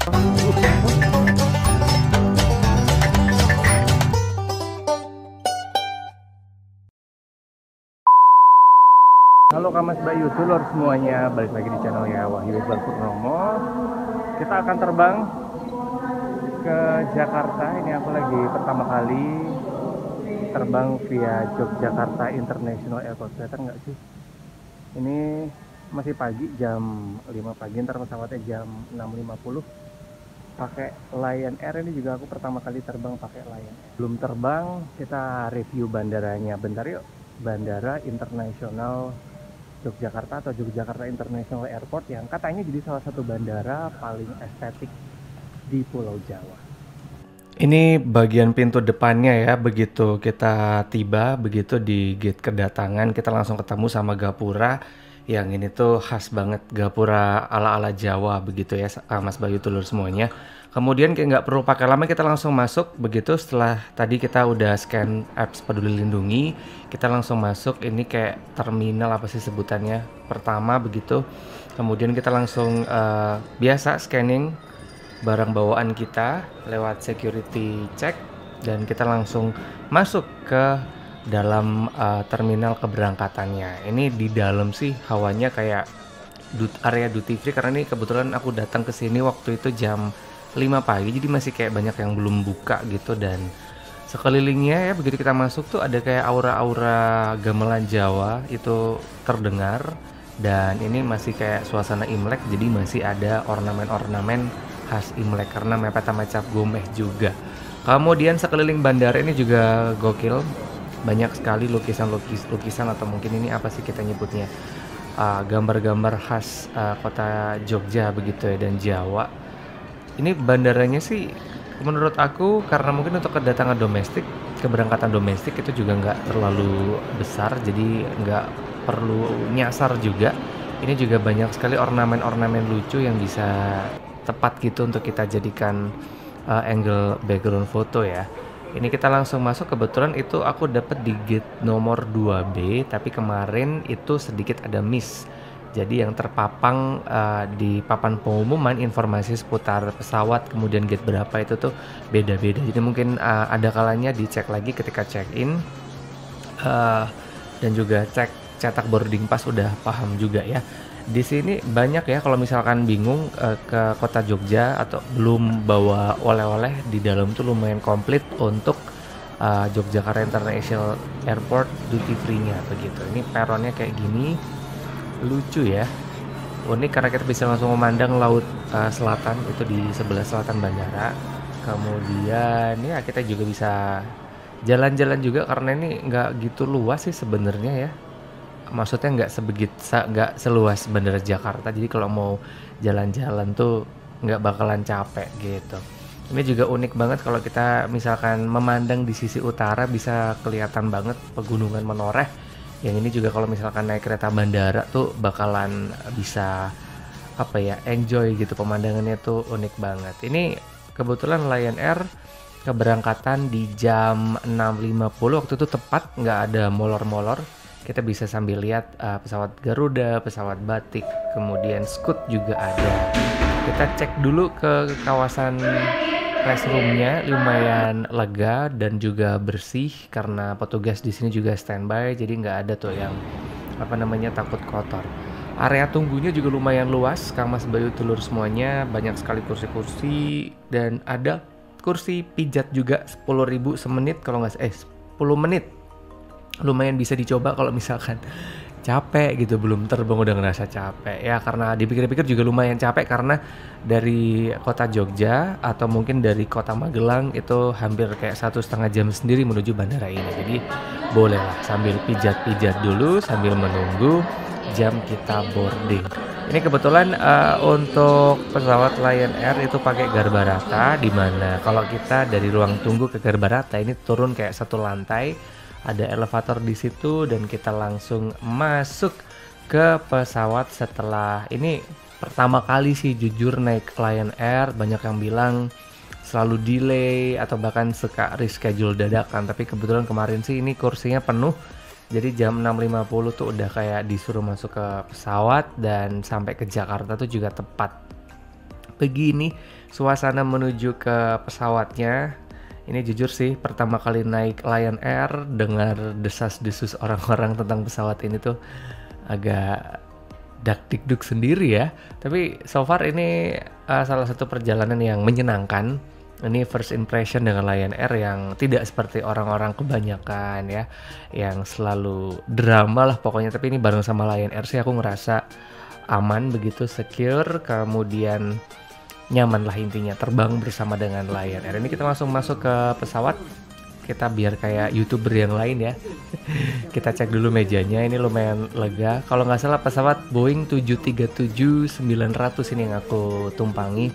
Halo Kamas Bayu, dulur semuanya, balik lagi di channel ya Wahyu Iqbal Purnomo. Kita akan terbang ke Jakarta. Ini aku lagi pertama kali terbang via Yogyakarta International Airport. Kelihatan nggak sih? Ini masih pagi, jam 5 pagi, ntar pesawatnya jam 6.50. Pakai Lion Air. Ini juga aku pertama kali terbang pakai Lion Air. Belum terbang, kita review bandaranya. Bentar yuk. Bandara Internasional Yogyakarta atau Yogyakarta International Airport yang katanya jadi salah satu bandara paling estetik di Pulau Jawa. Ini bagian pintu depannya ya, begitu kita tiba, begitu di gate kedatangan kita langsung ketemu sama gapura. Yang ini tuh khas banget, gapura ala-ala Jawa begitu ya, Mas Bayu Tulur semuanya. Kemudian kayak nggak perlu pakai lama, kita langsung masuk begitu. Setelah tadi kita udah scan apps Peduli Lindungi, kita langsung masuk. Ini kayak terminal apa sih sebutannya, pertama begitu. Kemudian kita langsung biasa scanning barang bawaan kita lewat security check, dan kita langsung masuk ke dalam terminal keberangkatannya. Ini di dalam sih hawanya kayak area duty free, karena ini kebetulan aku datang ke sini waktu itu jam 5 pagi, jadi masih kayak banyak yang belum buka gitu. Dan sekelilingnya ya, begitu kita masuk tuh ada kayak aura-aura gamelan Jawa itu terdengar. Dan ini masih kayak suasana Imlek, jadi masih ada ornamen-ornamen khas Imlek karena mepet sama cap gomeh juga. Kemudian sekeliling bandara ini juga gokil, banyak sekali lukisan atau mungkin ini apa sih kita nyebutnya, gambar-gambar khas kota Jogja begitu ya, dan Jawa. Ini bandaranya sih menurut aku, karena mungkin untuk kedatangan domestik, keberangkatan domestik itu juga nggak terlalu besar, jadi nggak perlu nyasar juga. Ini juga banyak sekali ornamen-ornamen lucu yang bisa tepat gitu untuk kita jadikan angle background foto ya. Ini kita langsung masuk, kebetulan itu aku dapat di gate nomor 2B, tapi kemarin itu sedikit ada miss. Jadi yang terpapang di papan pengumuman informasi seputar pesawat, kemudian gate berapa itu tuh beda-beda. Jadi mungkin ada kalanya dicek lagi ketika check-in, dan juga cek cetak boarding pass udah paham juga ya. Di sini banyak ya, kalau misalkan bingung ke kota Jogja atau belum bawa oleh-oleh, di dalam tuh lumayan komplit untuk Yogyakarta International Airport duty free-nya begitu. Ini peronnya kayak gini, lucu ya, unik karena kita bisa langsung memandang laut selatan itu di sebelah selatan bandara. Kemudian ya kita juga bisa jalan-jalan juga, karena ini nggak gitu luas sih sebenarnya ya. Maksudnya nggak seluas bandara Jakarta, jadi kalau mau jalan-jalan tuh nggak bakalan capek gitu. Ini juga unik banget kalau kita misalkan memandang di sisi utara, bisa kelihatan banget pegunungan menoreh. Yang ini juga kalau misalkan naik kereta bandara tuh bakalan bisa apa ya, enjoy gitu, pemandangannya tuh unik banget. Ini kebetulan Lion Air keberangkatan di jam 6.50, waktu itu tepat, nggak ada molor-molor. Kita bisa sambil lihat pesawat Garuda, pesawat Batik, kemudian Scoot juga ada. Kita cek dulu ke kawasan restroomnya, lumayan lega dan juga bersih karena petugas di sini juga standby, jadi nggak ada tuh yang apa namanya takut kotor. Area tunggunya juga lumayan luas, Kang Mas Bayu Tulur semuanya, banyak sekali kursi-kursi dan ada kursi pijat juga 10.000 semenit kalau nggak 10 menit. Lumayan bisa dicoba kalau misalkan capek gitu, belum terbang udah ngerasa capek ya, karena dipikir-pikir juga lumayan capek karena dari kota Jogja atau mungkin dari kota Magelang itu hampir kayak 1,5 jam sendiri menuju bandara ini. Jadi bolehlah sambil pijat-pijat dulu sambil menunggu jam kita boarding. Ini kebetulan untuk pesawat Lion Air itu pakai Garbarata, dimana kalau kita dari ruang tunggu ke Garbarata ini turun kayak satu lantai, ada elevator di situ dan kita langsung masuk ke pesawat. Setelah ini pertama kali sih jujur naik Lion Air, banyak yang bilang selalu delay atau bahkan suka reschedule dadakan, tapi kebetulan kemarin sih ini kursinya penuh, jadi jam 6.50 tuh udah kayak disuruh masuk ke pesawat dan sampai ke Jakarta tuh juga tepat Begini suasana menuju ke pesawatnya. Ini jujur sih pertama kali naik Lion Air, dengar desas-desus orang-orang tentang pesawat ini tuh agak dak-dikduk sendiri ya. Tapi so far ini salah satu perjalanan yang menyenangkan. Ini first impression dengan Lion Air yang tidak seperti orang-orang kebanyakan ya, yang selalu drama lah pokoknya. Tapi ini bareng sama Lion Air sih aku ngerasa aman begitu, secure, kemudian nyaman lah intinya terbang bersama dengan Lion Air. Ini kita langsung masuk ke pesawat. Kita biar kayak YouTuber yang lain ya. Kita cek dulu mejanya, ini lumayan lega. Kalau nggak salah pesawat Boeing 737-900 ini yang aku tumpangi.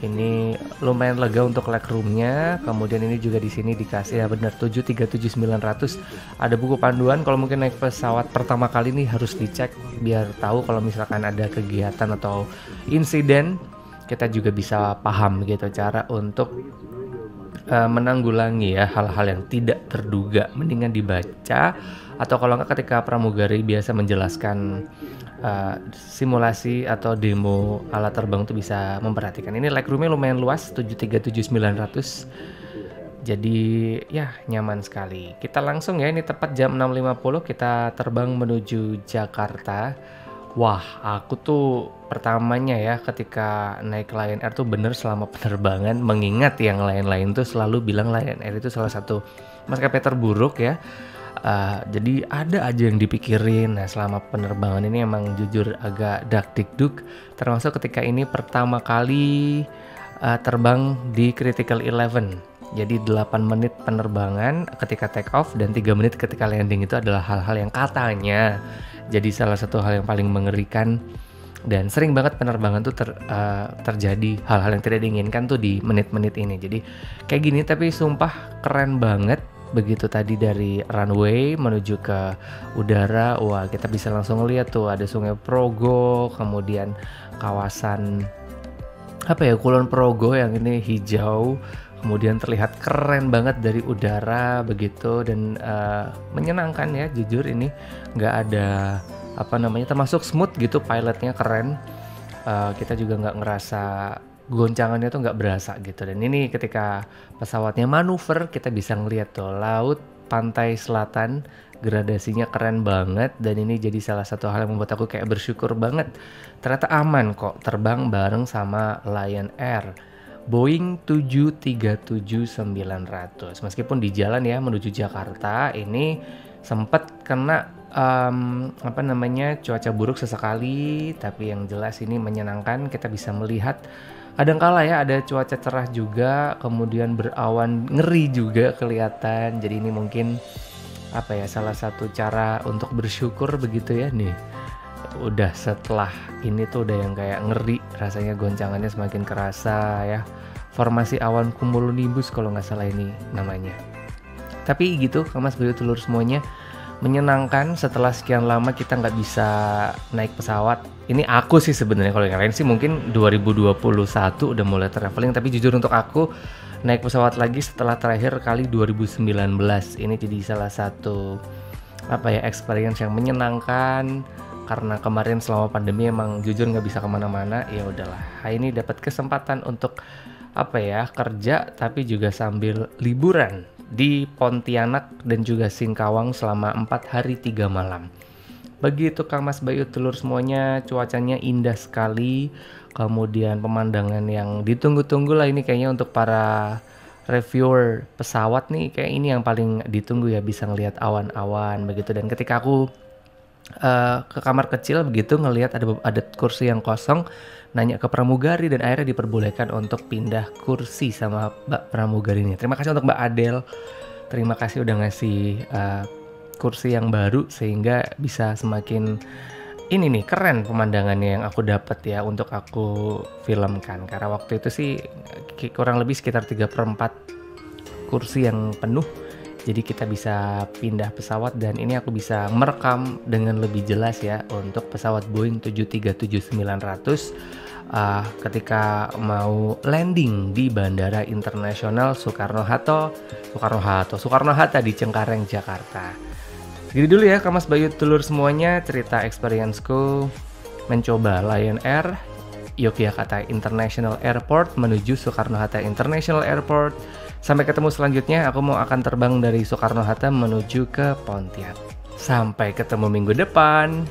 Ini lumayan lega untuk legroomnya. Kemudian ini juga di sini dikasih ya benar 737-900. Ada buku panduan kalau mungkin naik pesawat pertama kali nih harus dicek biar tahu kalau misalkan ada kegiatan atau insiden. Kita juga bisa paham gitu cara untuk menanggulangi ya hal-hal yang tidak terduga. Mendingan dibaca, atau kalau nggak ketika pramugari biasa menjelaskan simulasi atau demo alat terbang itu bisa memperhatikan. Ini legroomnya lumayan luas, 737-900. Jadi ya nyaman sekali. Kita langsung ya, ini tepat jam 6.50 kita terbang menuju Jakarta. Wah, aku tuh pertamanya ya ketika naik Lion Air tuh bener selama penerbangan, mengingat yang lain-lain tuh selalu bilang Lion Air itu salah satu maskapai terburuk ya. Jadi ada aja yang dipikirin. Nah, selama penerbangan ini emang jujur agak dak-dikduk, termasuk ketika ini pertama kali terbang di Critical 11. Jadi 8 menit penerbangan ketika take off dan 3 menit ketika landing itu adalah hal-hal yang katanya jadi salah satu hal yang paling mengerikan, dan sering banget penerbangan tuh terjadi hal-hal yang tidak diinginkan tuh di menit-menit ini. Jadi kayak gini, tapi sumpah keren banget. Begitu tadi dari runway menuju ke udara, wah kita bisa langsung lihat tuh ada Sungai Progo, kemudian kawasan Kulon Progo yang ini hijau. Kemudian terlihat keren banget dari udara begitu, dan menyenangkan ya jujur. Ini nggak ada termasuk smooth gitu, pilotnya keren. Kita juga nggak ngerasa goncangannya tuh nggak berasa gitu. Dan ini ketika pesawatnya manuver kita bisa ngeliat tuh laut, pantai selatan, gradasinya keren banget. Dan ini jadi salah satu hal yang membuat aku kayak bersyukur banget. Ternyata aman kok terbang bareng sama Lion Air Boeing 737-900. Meskipun di jalan ya menuju Jakarta ini sempat kena cuaca buruk sesekali, tapi yang jelas ini menyenangkan. Kita bisa melihat kadangkala ya ada cuaca cerah juga, kemudian berawan ngeri juga kelihatan. Jadi ini mungkin salah satu cara untuk bersyukur begitu ya nih. Udah setelah ini tuh udah yang kayak ngeri, rasanya goncangannya semakin kerasa ya. Formasi awan cumulonimbus kalau nggak salah ini namanya. Tapi gitu Kamas Bayu Telur semuanya, menyenangkan setelah sekian lama kita nggak bisa naik pesawat. Ini aku sih sebenarnya, kalau yang lain sih mungkin 2021 udah mulai traveling, tapi jujur untuk aku naik pesawat lagi setelah terakhir kali 2019. Ini jadi salah satu experience yang menyenangkan. Karena kemarin selama pandemi emang jujur nggak bisa kemana-mana, ya udahlah. Ini dapat kesempatan untuk kerja, tapi juga sambil liburan di Pontianak dan juga Singkawang selama 4 hari 3 malam. Begitu Kang Mas Bayu Telur semuanya, cuacanya indah sekali. Kemudian pemandangan yang ditunggu-tunggu lah ini kayaknya untuk para reviewer pesawat nih, kayak ini yang paling ditunggu ya, bisa ngelihat awan-awan begitu. Dan ketika aku ke kamar kecil begitu ngelihat ada kursi yang kosong, nanya ke pramugari dan akhirnya diperbolehkan untuk pindah kursi sama Mbak pramugari ini. Terima kasih untuk Mbak Adel, terima kasih udah ngasih kursi yang baru sehingga bisa semakin ini nih keren pemandangannya yang aku dapat ya untuk aku filmkan. Karena waktu itu sih kurang lebih sekitar 3/4 kursi yang penuh. Jadi kita bisa pindah pesawat dan ini aku bisa merekam dengan lebih jelas ya untuk pesawat Boeing 737-900 ketika mau landing di Bandara Internasional Soekarno-Hatta di Cengkareng, Jakarta. Segini dulu ya Kamas Bayu Telur semuanya, cerita experience-ku mencoba Lion Air Yogyakarta International Airport menuju Soekarno-Hatta International Airport. Sampai ketemu selanjutnya, aku akan terbang dari Soekarno-Hatta menuju ke Pontianak. Sampai ketemu minggu depan.